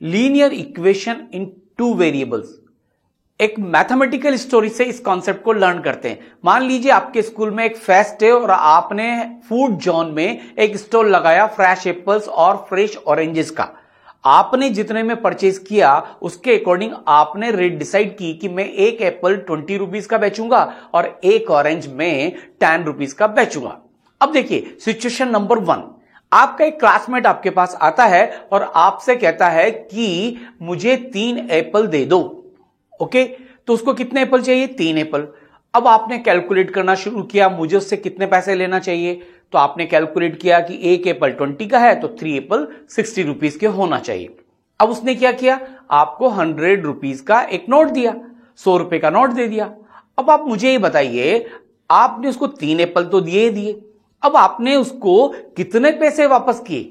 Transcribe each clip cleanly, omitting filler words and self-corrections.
Linear equation in two variables. एक mathematical story से इस कॉन्सेप्ट को लर्न करते हैं। मान लीजिए आपके स्कूल में एक फेस्ट है और आपने फूड जोन में एक स्टॉल लगाया फ्रेश एप्पल्स और फ्रेश ऑरेंजेस का। आपने जितने में परचेज किया उसके अकॉर्डिंग आपने रेट डिसाइड की कि मैं एक एप्पल 20 रुपीज का बेचूंगा और एक ऑरेंज में 10 रुपीज का बेचूंगा। अब देखिए सिचुएशन नंबर 1, आपका एक क्लासमेट आपके पास आता है और आपसे कहता है कि मुझे 3 एप्पल दे दो। ओके, तो उसको कितने एप्पल चाहिए? 3 एप्पल। अब आपने कैलकुलेट करना शुरू किया, मुझे उससे कितने पैसे लेना चाहिए। तो आपने कैलकुलेट किया कि एक एप्पल 20 का है तो 3 एप्पल 60 रुपीज के होना चाहिए। अब उसने क्या किया, आपको 100 रुपीज का एक नोट दिया, 100 रुपए का नोट दे दिया। अब आप मुझे ये बताइए, आपने उसको 3 एप्पल तो दिए दिए, अब आपने उसको कितने पैसे वापस किए?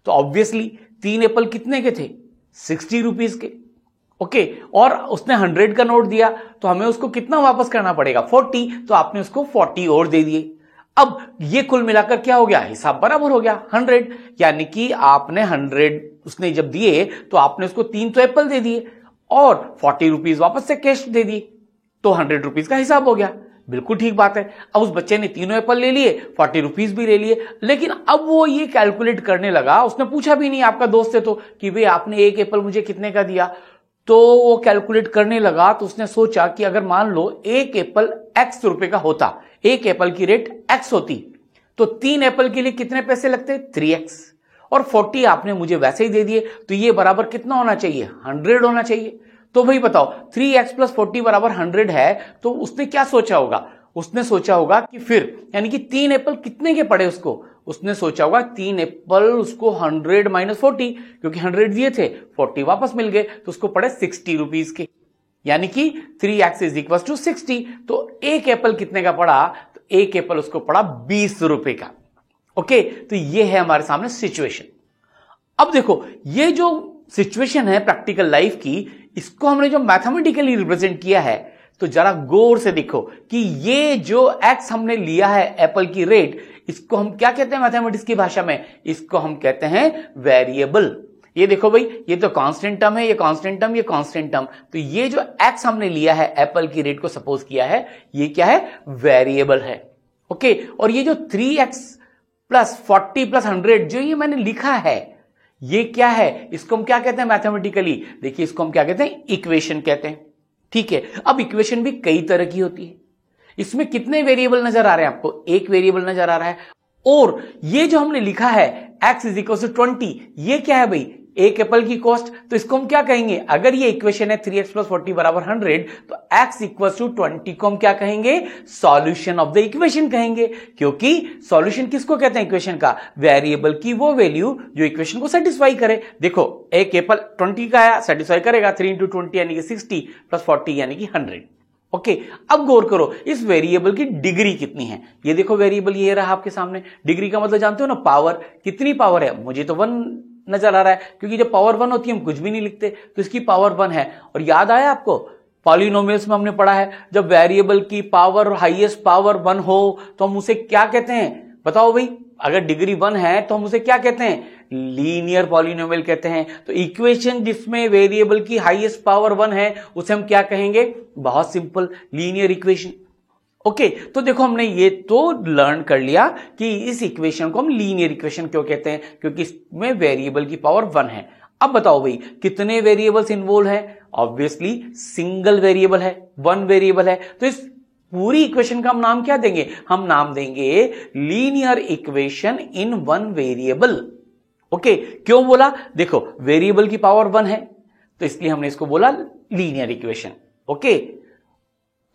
तो ऑब्वियसली 3 एप्पल कितने के थे? 60 रुपीज के। ओके, और उसने 100 का नोट दिया तो हमें उसको कितना वापस करना पड़ेगा? 40। तो आपने उसको 40 और दे दिए। अब ये कुल मिलाकर क्या हो गया? हिसाब बराबर हो गया 100। यानी कि आपने 100 उसने जब दिए तो आपने उसको 3 तो एप्पल दे दिए और 40 रुपीज वापस से कैश दे दिए, तो 100 रुपीज का हिसाब हो गया। बिल्कुल ठीक बात है। अब उस बच्चे ने तीनों एप्पल ले लिए, 40 रुपीज भी ले लिए, लेकिन अब वो ये कैलकुलेट करने लगा, उसने पूछा भी नहीं, आपका दोस्त है तो, कि भाई आपने एक एप्पल मुझे कितने का दिया। तो वो कैलकुलेट करने लगा तो उसने सोचा कि अगर मान लो एक एप्पल x रुपए का होता, एक एप्पल की रेट x होती, तो 3 एप्पल के लिए कितने पैसे लगते? 3x। और 40 आपने मुझे वैसे ही दे दिए, तो ये बराबर कितना होना चाहिए? 100 होना चाहिए। तो भाई बताओ 3x + 40 बराबर 100 है, तो उसने क्या सोचा होगा? उसने सोचा होगा कि फिर यानी कि 3 एप्पल कितने के पड़े उसको? उसने सोचा होगा 3 एप्पल उसको 100 - 40, क्योंकि 100 दिए थे, 40 वापस मिल गए, तो उसको पड़े 60 रुपीज के। यानी कि 3x = 60। तो एक एप्पल कितने का पड़ा? तो एक एप्पल उसको पड़ा 20 रुपए का। ओके, तो ये है हमारे सामने सिचुएशन। अब देखो ये जो सिचुएशन है प्रैक्टिकल लाइफ की, इसको हमने जो मैथमेटिकली रिप्रेजेंट किया है, तो जरा गौर से देखो कि ये जो x हमने लिया है एप्पल की रेट, इसको हम क्या कहते हैं मैथमेटिक्स की भाषा में? इसको हम कहते हैं वेरिएबल। ये देखो भाई, ये तो कांस्टेंट टर्म है, ये कांस्टेंट टर्म, ये कांस्टेंट टर्म। तो ये जो x हमने लिया है एप्पल की रेट को सपोज किया है, ये क्या है? वेरिएबल है। ओके, और ये जो 3x + 40 + 100 जो ये मैंने लिखा है, ये क्या है? इसको हम क्या कहते हैं मैथमेटिकली? देखिए, इसको हम क्या कहते हैं? इक्वेशन कहते हैं। ठीक है, अब इक्वेशन भी कई तरह की होती है। इसमें कितने वेरिएबल नजर आ रहे हैं आपको? एक वेरिएबल नजर आ रहा है। और ये जो हमने लिखा है x = 20, ये क्या है भाई? एक एप्पल की कॉस्ट। तो इसको हम क्या कहेंगे? अगर ये इक्वेशन है 3x + 40 = 100, तो x = 20 को हम क्या कहेंगे? सॉल्यूशन ऑफ द इक्वेशन कहेंगे। क्योंकि सॉल्यूशन किसको कहते हैं इक्वेशन का? वेरिएबल की वो वैल्यू जो इक्वेशन को सेटिस्फाई करे। देखो, एक एप्पल 20 का आया, सेटिस्फाई करेगा। 3 × 20 यानी कि 60 + 40 यानी कि 100। ओके, अब गौर करो इस वेरिएबल की डिग्री कितनी है। ये देखो वेरिएबल ये रहा आपके सामने। डिग्री का मतलब जानते हो ना? पावर। कितनी पावर है? मुझे तो 1 नजर आ रहा है, क्योंकि जब पावर 1 होती है हम कुछ भी नहीं लिखते, तो इसकी पावर 1 है। और याद आया आपको, पॉलिनोमियल्स में हमने पढ़ा है, जब वेरिएबल की पावर हाईएस्ट पावर 1 हो तो हम उसे क्या कहते हैं? बताओ भाई, अगर डिग्री 1 है तो हम उसे क्या कहते हैं? लीनियर पॉलिनोमियल कहते हैं। तो इक्वेशन जिसमें वेरिएबल की हाईएस्ट पावर 1 है उसे हम क्या कहेंगे? बहुत सिंपल, लीनियर इक्वेशन। ओके, तो देखो हमने ये तो लर्न कर लिया कि इस इक्वेशन को हम लीनियर इक्वेशन क्यों कहते हैं, क्योंकि इसमें वेरिएबल की पावर 1 है। अब बताओ भाई कितने वेरिएबल्स इन्वॉल्व है? ऑब्वियसली सिंगल वेरिएबल है, 1 वेरिएबल है। तो इस पूरी इक्वेशन का हम नाम क्या देंगे? हम नाम देंगे लीनियर इक्वेशन इन 1 वेरिएबल। ओके, क्यों बोला? देखो वेरिएबल की पावर 1 है तो इसलिए हमने इसको बोला लीनियर इक्वेशन। ओके,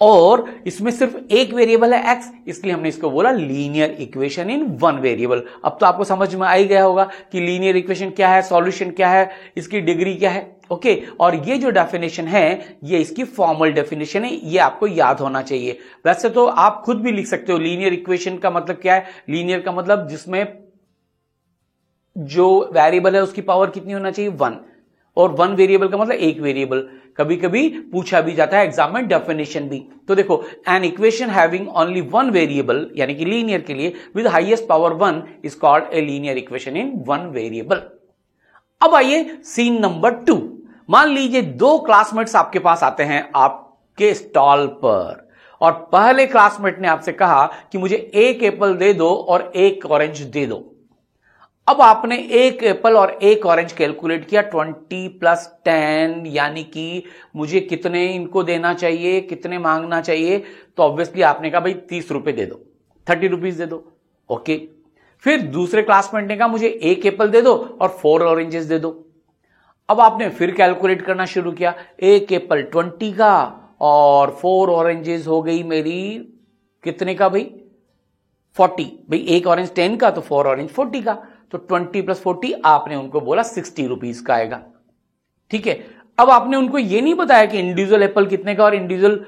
और इसमें सिर्फ एक वेरिएबल है x, इसलिए हमने इसको बोला लीनियर इक्वेशन इन 1 वेरिएबल। अब तो आपको समझ में आ ही गया होगा कि लीनियर इक्वेशन क्या है, सॉल्यूशन क्या है, इसकी डिग्री क्या है। ओके, और ये जो डेफिनेशन है ये इसकी फॉर्मल डेफिनेशन है, ये आपको याद होना चाहिए। वैसे तो आप खुद भी लिख सकते हो लीनियर इक्वेशन का मतलब क्या है। लीनियर का मतलब जिसमें जो वेरिएबल है उसकी पावर कितनी होना चाहिए? 1, और 1 वेरिएबल का मतलब एक वेरिएबल। कभी कभी पूछा भी जाता है एग्जाम में डेफिनेशन भी। तो देखो, an equation having only 1 variable यानी कि लीनियर के लिए with highest power 1 is called a linear equation in 1 variable. अब आइए सीन नंबर 2। मान लीजिए दो क्लासमेट्स आपके पास आते हैं आपके स्टॉल पर, और पहले क्लासमेट ने आपसे कहा कि मुझे एक एप्पल दे दो और एक ऑरेंज दे दो। अब आपने एक एप्पल और एक ऑरेंज कैलकुलेट किया, 20 + 10 यानी कि मुझे कितने इनको देना चाहिए, कितने मांगना चाहिए। तो ऑब्वियसली आपने कहा भाई 30 रुपए दे दो, 30 रुपीज दे दो। ओके, फिर दूसरे क्लासमेट ने कहा मुझे एक एप्पल दे दो और 4 ऑरेंजेस दे दो। अब आपने फिर कैलकुलेट करना शुरू किया, एक एप्पल 20 का और 4 ऑरेंजेस हो गई मेरी कितने का भाई, 40। भाई एक ऑरेंज 10 का तो 4 ऑरेंज 40 का, तो 20 + 40 आपने उनको बोला 60 रुपीज का आएगा। ठीक है, अब आपने उनको ये नहीं बताया कि इंडिविजुअल एप्पल कितने का और इंडिविजुअल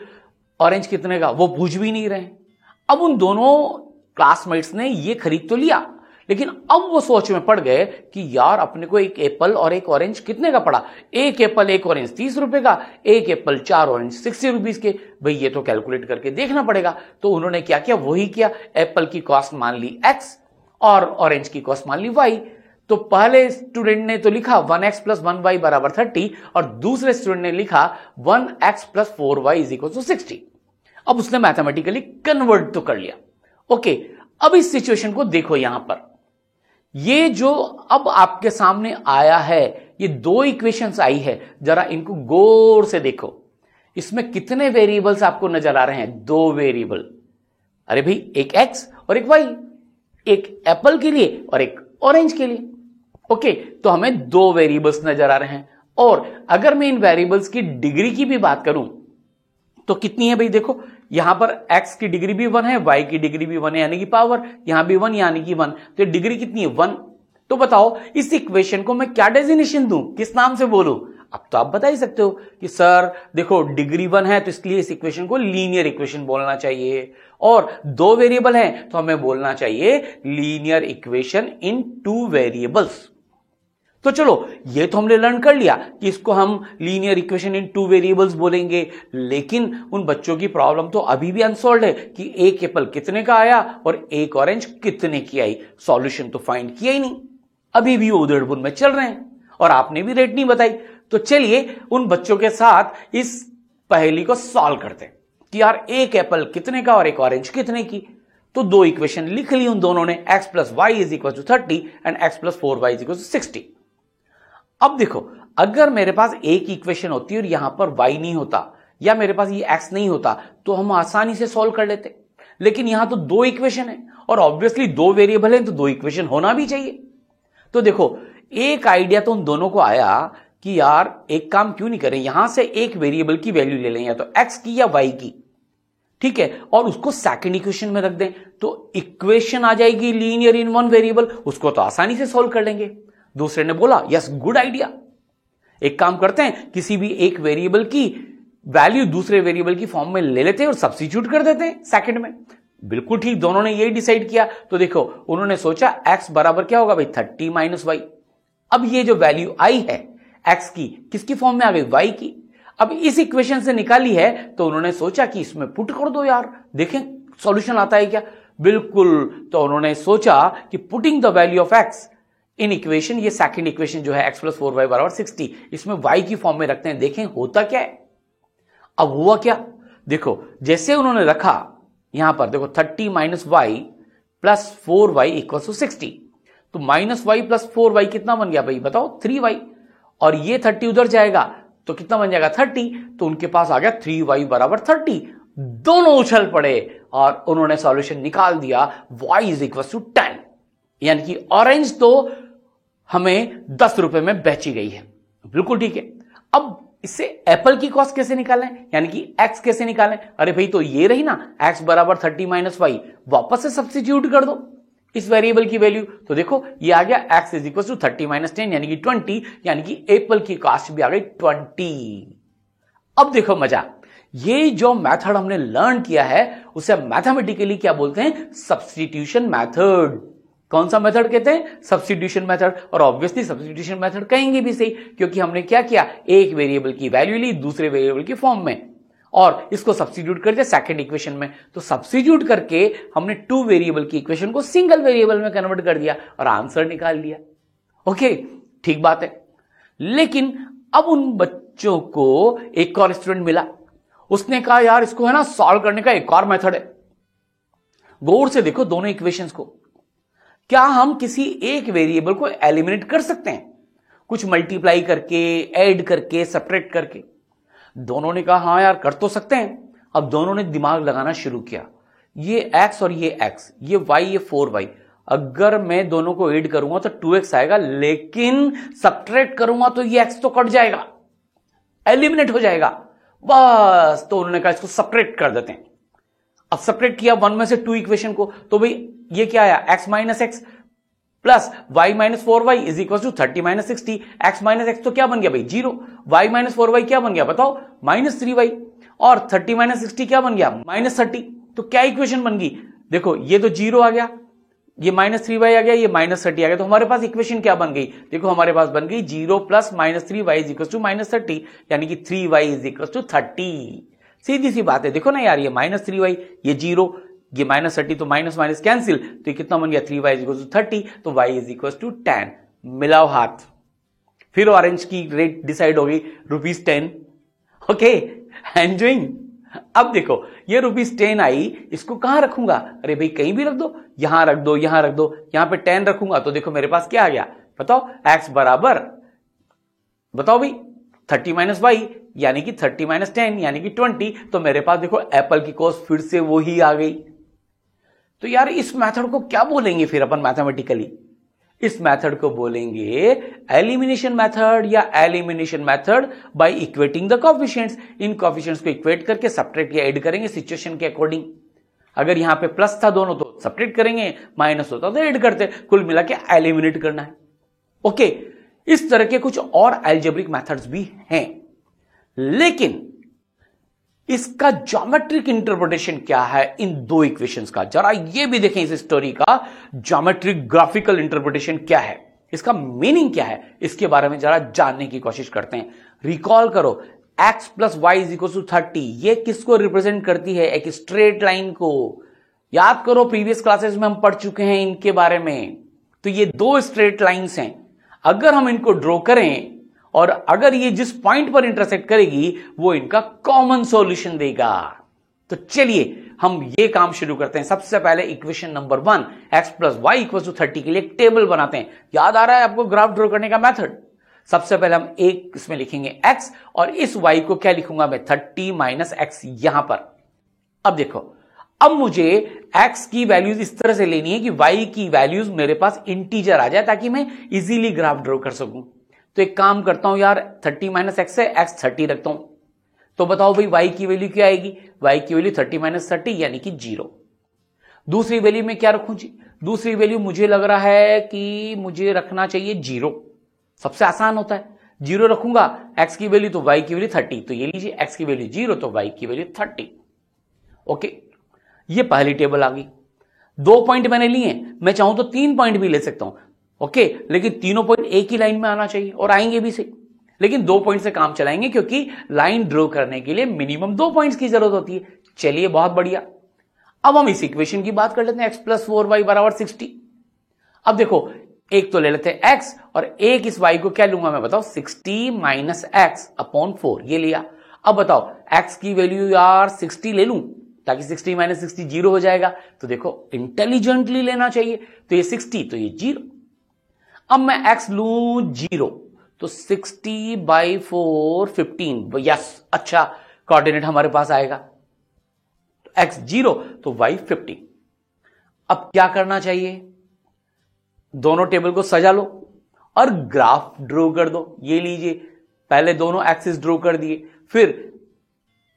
ऑरेंज कितने का, वो पूछ भी नहीं रहे। अब उन दोनों क्लासमेट्स ने ये खरीद तो लिया, लेकिन अब वो सोच में पड़ गए कि यार अपने को एक एप्पल और एक ऑरेंज कितने का पड़ा, एक एप्पल एक ऑरेंज 30 रुपए का, एक एप्पल 4 ऑरेंज 60 रुपीज के। भाई ये तो कैलकुलेट करके देखना पड़ेगा। तो उन्होंने क्या किया, वही किया, एप्पल की कॉस्ट मान ली x और ऑरेंज की कॉस्ट मान ली y। तो पहले स्टूडेंट ने तो लिखा 1x + 1y = 30 और दूसरे स्टूडेंट ने लिखा 1x + 4y = 60। अब उसने मैथमेटिकली कन्वर्ट तो कर लिया। ओके, अब इस सिचुएशन को देखो, यहां पर ये जो अब आपके सामने आया है, ये दो इक्वेशंस आई है, जरा इनको गौर से देखो। इसमें कितने वेरिएबल्स आपको नजर आ रहे हैं, दो वेरिएबल। अरे भाई एक x और एक y, एक एप्पल के लिए और एक ऑरेंज के लिए। ओके, तो हमें दो वेरिएबल्स नजर आ रहे हैं। और अगर मैं इन वेरिएबल्स की डिग्री की भी बात करूं तो कितनी है भाई, देखो यहां पर x की डिग्री भी 1 है, y की डिग्री भी 1 है, यानी कि पावर यहां भी 1 यानी कि 1। तो डिग्री कितनी है, 1। तो बताओ इस इक्वेशन को मैं क्या डेजिग्नेशन दूं, किस नाम से बोलूं। अब तो आप बता ही सकते हो कि सर देखो डिग्री 1 है तो इसलिए इस इक्वेशन को लीनियर इक्वेशन बोलना चाहिए, और दो वेरिएबल हैं तो हमें बोलना चाहिए लीनियर इक्वेशन इन 2 वेरिएबल्स। तो चलो ये तो हमने लर्न कर लिया कि इसको हम लीनियर इक्वेशन इन 2 वेरिएबल्स बोलेंगे, लेकिन उन बच्चों की प्रॉब्लम तो अभी भी अनसॉल्व्ड है कि एक एप्पल कितने का आया और एक ऑरेंज कितने की आई। सॉल्यूशन तो फाइंड किया ही नहीं, अभी भी उधेड़-बुन में चल रहे हैं और आपने भी रेट नहीं बताई। तो चलिए उन बच्चों के साथ इस पहेली को सॉल्व करते हैं कि यार एक एप्पल कितने का और एक ऑरेंज कितने की। तो दो इक्वेशन लिख ली उन दोनों ने, x + y = 30 and x + 4y = 60। अब देखो अगर मेरे पास एक इक्वेशन होती और यहां पर y नहीं होता या मेरे पास ये x नहीं होता तो हम आसानी से सॉल्व कर लेते, लेकिन यहां तो दो इक्वेशन है और ऑब्वियसली दो वेरिएबल है तो दो इक्वेशन होना भी चाहिए। तो देखो एक आइडिया तो उन दोनों को आया कि यार एक काम क्यों नहीं करें, यहां से एक वेरिएबल की वैल्यू ले लें, या तो x की या y की, ठीक है, और उसको सेकंड इक्वेशन में रख दें तो इक्वेशन आ जाएगी लीनियर इन 1 वेरिएबल, उसको तो आसानी से सॉल्व कर लेंगे। दूसरे ने बोला यस गुड आइडिया, एक काम करते हैं किसी भी एक वेरिएबल की वैल्यू दूसरे वेरिएबल की फॉर्म में ले लेते हैं और सब्स्टिट्यूट कर देते हैं सेकंड में। बिल्कुल ठीक, दोनों ने यही डिसाइड किया। तो देखो उन्होंने सोचा x बराबर क्या होगा भाई 30 - y। अब ये जो वैल्यू आई है x की किसकी फॉर्म में आ गई, y की। अब इस इक्वेशन से निकाली है तो उन्होंने सोचा कि इसमें पुट कर दो यार, देखें सॉल्यूशन आता है क्या। बिल्कुल, तो उन्होंने सोचा कि putting the value of x in equation, ये सेकंड इक्वेशन जो है x + 4y = 60, इसमें y की फॉर्म में रखते हैं, देखें होता क्या है। अब हुआ क्या, देखो जैसे उन्होंने रखा यहां पर, देखो 30 - y + 4y = 60, तो -y + 4y कितना बन गया भाई बताओ, 3y, और ये 30 उधर जाएगा तो कितना बन जाएगा 30, तो उनके पास आ गया 3y = 30। दोनों उछल पड़े और उन्होंने सॉल्यूशन निकाल दिया, y = 10, यानी कि ऑरेंज तो हमें 10 रुपए में बेची गई है। बिल्कुल ठीक है। अब इससे एप्पल की कॉस्ट कैसे निकालें, यानी कि x कैसे निकालें। अरे भाई तो ये रही ना x = 30 - y, वापस से सब्स्टिट्यूट कर दो इस वेरिएबल की वैल्यू, तो देखो ये आ गया x = 30 - 10 यानी कि 20, यानी कि एप्पल की कॉस्ट भी आ गई 20। अब देखो मजा, ये जो मेथड हमने लर्न किया है उसे मैथमेटिकली क्या बोलते हैं, सब्स्टिट्यूशन मेथड। कौन सा मेथड कहते हैं, सब्स्टिट्यूशन मेथड। और ऑब्वियसली सब्स्टिट्यूशन मेथड कहेंगे भी सही, क्योंकि हमने क्या किया, एक वेरिएबल की वैल्यू ली दूसरे वेरिएबल की फॉर्म में और इसको सब्स्टिट्यूट कर दिया सेकंड इक्वेशन में। तो सब्स्टिट्यूट करके हमने 2 वेरिएबल की इक्वेशन को सिंगल वेरिएबल में कन्वर्ट कर दिया और आंसर निकाल लिया। ओके, ठीक बात है। लेकिन अब उन बच्चों को एक और स्टूडेंट मिला, उसने कहा यार इसको है ना सॉल्व करने का एक और मेथड है। गौर से देखो दोनों इक्वेशंस को, क्या हम किसी एक वेरिएबल को एलिमिनेट कर सकते हैं कुछ मल्टीप्लाई करके, ऐड करके, सेपरेट करके? दोनों ने कहा हाँ यार कर तो सकते हैं। अब दोनों ने दिमाग लगाना शुरू किया, ये x और ये x, ये y, ये 4y, अगर मैं दोनों को ऐड करूंगा तो 2x आएगा, लेकिन सब्ट्रैक्ट करूंगा तो ये x तो कट जाएगा, एलिमिनेट हो जाएगा बस। तो उन्होंने कहा इसको सेपरेट कर देते हैं। अब सेपरेट किया 1 में से 2 इक्वेशन को, तो भाई ये क्या आया, x minus x plus y minus 4y is equal to 30 minus 60। x minus x तो क्या बन गया भाई 0, y माइनस 4y क्या बन गया बताओ माइनस 3y, और 30 माइनस 60 क्या बन गया माइनस 30। तो क्या इक्वेशन बन गई, देखो ये तो 0 आ गया, ये माइनस 3y आ गया, ये माइनस 30 आ गया, तो हमारे पास इक्वेशन क्या बन गई, देखो हमारे पास बन गई 0 plus minus 3y is equal to minus 30, यानी कि 3y इज इक्वल टू 30। सीधी सी बात है, देखो ना यार, ये माइनस 3y, ये 0, ये माइनस 30, तो माइनस माइनस कैंसिल, तो ये कितना बन गया 3y इज इक्वल टू 30, तो y इज इक्वल टू 10। मिलाओ हाथ, फिर ऑरेंज की रेट डिसाइड हो गई ₹10। Okay, enjoying. अब देखो ये ₹10 आई, इसको कहां रखूंगा, अरे भाई कहीं भी रख दो, यहां रख दो, यहां रख दो, यहां पे 10 रखूंगा तो देखो मेरे पास क्या आ गया बताओ, x बराबर बताओ भाई 30 माइनस वाई यानी कि 30 माइनस 10 यानी कि 20। तो मेरे पास देखो एप्पल की कॉस्ट फिर से वही आ गई। तो यार इस मेथड को क्या बोलेंगे फिर अपन मैथमेटिकली, इस मेथड को बोलेंगे एलिमिनेशन मेथड या elimination method by equating the coefficients. In coefficients को इक्वेट करके सब्ट्रैक्ट या ऐड करेंगे सिचुएशन के अकॉर्डिंग। अगर यहां पे प्लस था दोनों तो सब्ट्रैक्ट करेंगे, माइनस होता तो ऐड करते, कुल मिला के एलिमिनेट करना है। ओके, इस तरह के कुछ और अलजेब्रिक मेथड्स भी हैं, लेकिन इसका ज्योमेट्रिक इंटरप्रिटेशन क्या है इन दो इक्वेशंस का, जरा ये भी देखें इस स्टोरी का ज्योमेट्रिक ग्राफिकल इंटरप्रिटेशन क्या है, इसका मीनिंग क्या है, इसके बारे में जरा जानने की कोशिश करते हैं। रिकॉल करो x plus y is equal to 30, ये किसको रिप्रेजेंट करती है, एक स्ट्रेट लाइन को। याद करो प्रीवियस क्लासेस में हम पढ़ चुके हैं इनके बारे में। तो ये दो स्ट्रेट लाइंस हैं, अगर हम इनको ड्रॉ करें और अगर ये जिस पॉइंट पर इंटरसेक्ट करेगी वो इनका कॉमन सॉल्यूशन देगा। तो चलिए हम ये काम शुरू करते हैं। सबसे पहले equation number 1 x plus y equal to 30 के लिए एक टेबल बनाते हैं। याद आ रहा है आपको ग्राफ ड्रॉ करने का मेथड। सबसे पहले हम एक इसमें लिखेंगे x और इस y को क्या लिखूंगा मैं 30 माइनस एक्स यहां पर। अब देखो, अब मुझे x की वैल्यूज इस तरह से लेनी है कि y की वैल्यूज मेरे पास इंटीजर आ जाए ताकि मैं इजीली ग्राफ ड्रॉ कर सकूं। तो एक काम करता हूं यार 30 माइनस एक्स से x 30 रखता हूं। तो बताओ भाई y की वैल्यू क्या आएगी, y की वैल्यू 30 माइनस 30 यानी कि 0। दूसरी वैल्यू में क्या रखूं जी, दूसरी वैल्यू मुझे लग रहा है कि मुझे रखना चाहिए 0, सबसे आसान होता है। 0 रखूंगा, x की वैल्यू तो y की वैल्यू 30, तो ये लीजिए x की वैल्यू 0 तो y की वैल्यू 30। ओके, ये पहली टेबल आ गई। 2 पॉइंट मैंने लिए, मैं चाहूं तो 3 पॉइंट भी ले सकता हूं। ओके, लेकिन तीनों पॉइंट एक ही लाइन में आना चाहिए और आएंगे भी सही, लेकिन 2 पॉइंट से काम चलाएंगे क्योंकि लाइन ड्रॉ करने के लिए मिनिमम 2 पॉइंट्स की जरूरत होती है। चलिए बहुत बढ़िया, अब हम इस इक्वेशन की बात कर लेते हैं x प्लस 4y बराबर 60। अब देखो एक तो ले लेते हैं x और एक इस y को क्या लूंगा मैं बताओ 60 माइनस एक्स अपॉन 4, ये लिया। अब बताओ x की वैल्यू यार 60 ले लूं ताकि 60 माइनस 60 0 हो जाएगा। तो देखो इंटेलिजेंटली लेना चाहिए, तो ये 60 तो ये 0। अब मैं x लूं 0 तो 60 बाई 4 15, यस अच्छा कोऑर्डिनेट हमारे पास आएगा। तो x 0 तो y 15। अब क्या करना चाहिए, दोनों टेबल को सजा लो और ग्राफ ड्रॉ कर दो। ये लीजिए, पहले दोनों एक्सिस ड्रॉ कर दिए, फिर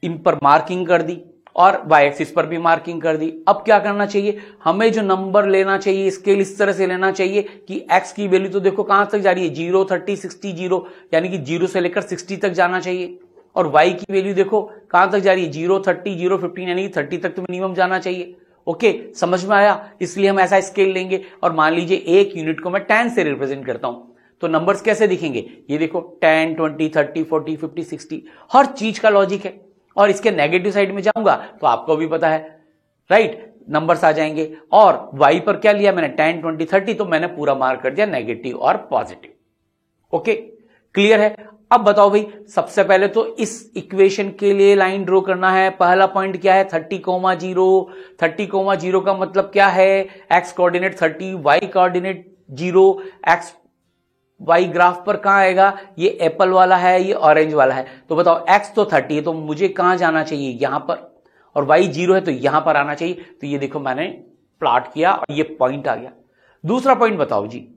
इन पर मार्किंग कर दी और y एक्सिस पर भी मार्किंग कर दी। अब क्या करना चाहिए, हमें जो नंबर लेना चाहिए स्केल इस तरह से लेना चाहिए कि x की वैल्यू तो देखो कहां तक जा रही है 0 30 60 0, यानी कि 0 से लेकर 60 तक जाना चाहिए। और y की वैल्यू देखो कहां तक जा रही है 0 30 0 15, यानी कि 30 तक तो मिनिमम जाना चाहिए। ओके, समझ में आया। इसलिए हम ऐसा स्केल लेंगे और मान लीजिए एक यूनिट को मैं 10 से रिप्रेजेंट करता हूं, तो नंबर्स कैसे दिखेंगे, ये देखो 10 20 30 40 50 60, हर चीज का लॉजिक है। और इसके नेगेटिव साइड में जाऊंगा तो आपको भी पता है राइट, नंबर्स आ जाएंगे। और y पर क्या लिया मैंने 10 20 30, तो मैंने पूरा मार्क कर दिया नेगेटिव और पॉजिटिव। ओके, क्लियर है? अब बताओ भाई, सबसे पहले तो इस इक्वेशन के लिए लाइन ड्रॉ करना है। पहला पॉइंट क्या है? 30,0। 30,0 का मतलब क्या है? X coordinate 30, y coordinate 0। X y graph पर कहां आएगा? ये एप्पल वाला है, ये ऑरेंज वाला है। तो बताओ, एक्स तो 30 है तो मुझे कहां जाना चाहिए? यहां पर। और वाई 0 है तो यहां पर आना चाहिए। तो ये देखो मैंने प्लॉट किया और ये पॉइंट आ गया। दूसरा पॉइंट बताओ जी,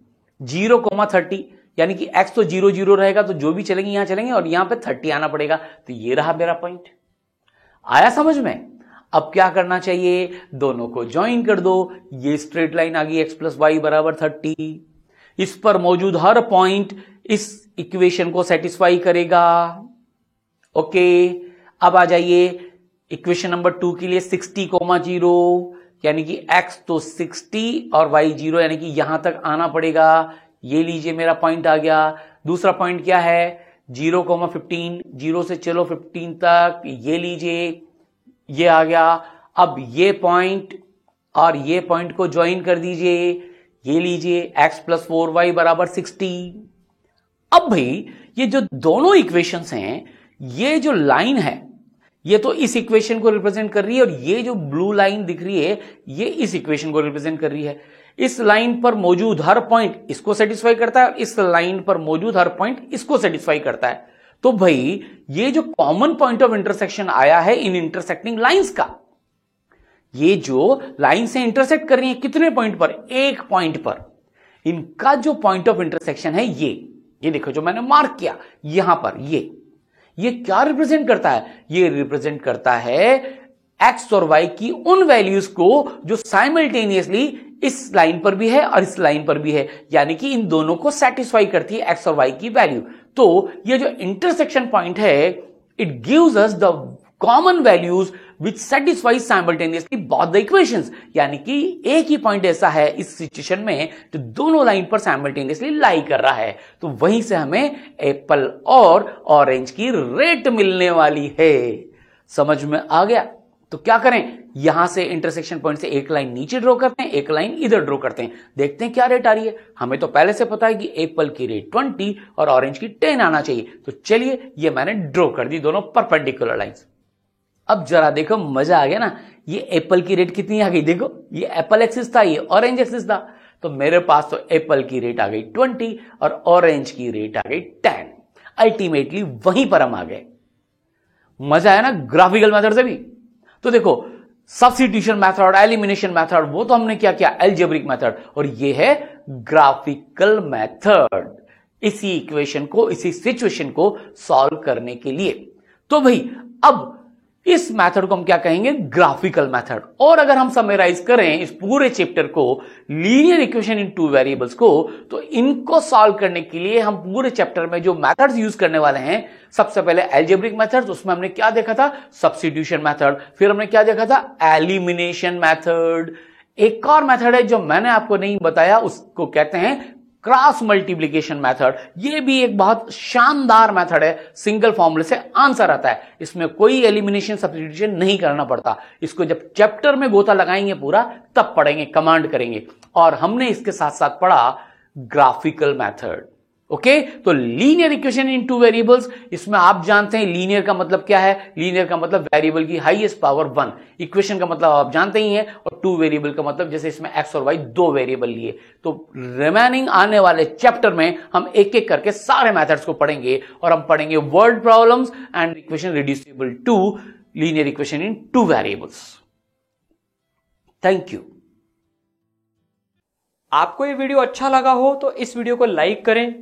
0,30, यानी कि x तो 0 0 रहेगा तो जो भी चलेंगे यहां चलेंगे और यहां पे 30 आना पड़ेगा। तो ये रहा मेरा पॉइंट। आया समझ में? अब क्या करना चाहिए? दोनों को ज्वाइन कर दो। ये स्ट्रेट लाइन आ गई x प्लस वाई बराबर 30। इस पर मौजूद हर पॉइंट इस इक्वेशन को सेटिस्फाई करेगा। ओके, अब आ जाइए इक्वेशन नंबर 2 के लिए। 60,0 यानी कि x तो 60 और y 0, यानी कि यहां तक आना पड़ेगा। ये लीजिए मेरा पॉइंट आ गया। दूसरा पॉइंट क्या है? 0,15, 0 से चलो 15 तक, ये लीजिए, ये आ गया। अब ये पॉइंट और ये पॉइंट को ज्वाइन कर दीजिए। ये लीजिए, x प्लस 4y बराबर 60। अब भाई ये जो दोनों इक्वेशंस हैं, ये जो लाइन है ये तो इस इक्वेशन को रिप्रेजेंट कर रही है और ये जो ब्लू लाइन दिख रही है ये इस इक्वेशन को रिप्रेजेंट कर रही है। इस लाइन पर मौजूद हर पॉइंट इसको सेटिस्फाई करता है और इस लाइन पर मौजूद हर पॉइंट इसको सेटिस्फाई करता है। तो भाई ये जो कॉमन पॉइंट ऑफ इंटरसेक्शन आया है इन इंटरसेक्टिंग लाइंस का, ये जो लाइन से इंटरसेक्ट कर रही है कितने पॉइंट पर? एक पॉइंट पर। इनका जो पॉइंट ऑफ इंटरसेक्शन है ये देखो जो मैंने मार्क किया यहां पर, ये क्या रिप्रेजेंट करता है? ये रिप्रेजेंट करता है एक्स और वाई की उन वैल्यूज को जो साइमल्टेनियसली इस लाइन पर भी है और इस लाइन पर भी है, यानी कि इन दोनों को सेटिस्फाई करती है एक्स और वाई की वैल्यू। तो ये जो इंटरसेक्शन पॉइंट है, it gives us the common values which simultaneously simultaneously both the equations, यानी कि एक ही पॉइंट ऐसा है इस सिचुएशन में जो दोनों लाइन पर साइमल्टेनियसली लाई कर रहा है। तो वहीं से हमें एप्पल और ऑरेंज की रेट मिलने वाली है। समझ में आ गया? तो क्या करें, यहां से इंटरसेक्शन पॉइंट से एक लाइन नीचे ड्रॉ करते हैं, एक लाइन इधर ड्रॉ करते हैं, देखते हैं क्या रेट आ रही है। हमें तो पहले से पता है कि एप्पल की रेट 20 और ऑरेंज की 10 आना चाहिए। तो चलिए ये मैंने ड्रॉ कर दी दोनों परपेंडिकुलर लाइंस। अब जरा देखो, मजा आ गया ना? ये एप्पल की रेट कितनी आ गई? देखो, ये एप्पल एक्सिस था, ये ऑरेंज एक्सिस था। तो मेरे पास तो एप्पल की रेट आ गई 20 और ऑरेंज की रेट आ गई 10। अल्टीमेटली वहीं पर हम आ गए। मजा आया ना ग्राफिकल मेथड से भी? तो देखो, सब्स्टिट्यूशन मेथड, एलिमिनेशन मेथड, वो तो हमने क्या किया, अलजेब्रिक मेथड, और ये है ग्राफिकल मेथड, इसी इक्वेशन को, इसी सिचुएशन को सॉल्व करने के लिए। तो भाई अब इस मेथड को हम क्या कहेंगे, ग्राफिकल मेथड। और अगर हम समराइज करें इस पूरे चैप्टर को, linear equation in two variables को, तो इनको सॉल्व करने के लिए हम पूरे चैप्टर में जो मेथड्स यूज करने वाले हैं, सबसे पहले अलजेब्रिक मेथड्स, उसमें हमने क्या देखा था, सब्स्टिट्यूशन मेथड। फिर हमने क्या देखा था, एलिमिनेशन मेथड। एक और मेथड है जो मैंने आपको नहीं बताया, उसको कहते हैं क्रॉस मल्टीप्लिकेशन मेथड। ये भी एक बहुत शानदार मेथड है, सिंगल फॉर्मूले से आंसर आता है, इसमें कोई एलिमिनेशन सब्स्टिट्यूशन नहीं करना पड़ता। इसको जब चैप्टर में गोता लगाएंगे पूरा, तब पढ़ेंगे, कमांड करेंगे। और हमने इसके साथ साथ पढ़ा ग्राफिकल मेथड। ओके, तो linear equation in two variables, इसमें आप जानते हैं लीनियर का मतलब क्या है, लीनियर का मतलब वेरिएबल की हाईएस्ट पावर 1, इक्वेशन का मतलब आप जानते ही हैं, और टू वेरिएबल का मतलब जैसे इसमें एक्स और वाई दो वेरिएबल लिए। तो रिमेनिंग आने वाले चैप्टर में हम एक एक करके सारे मेथड्स को पढ़ेंगे, और हम पढ़ेंगे word problems and equation reducible to linear equation in two variables. Thank you. आपको ये वीडियो अच्छा लगा हो तो इस वीडियो को लाइक करें,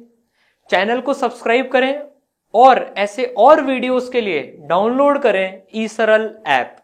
चैनल को सब्सक्राइब करें, और ऐसे और वीडियोस के लिए डाउनलोड करें eSarl ऐप।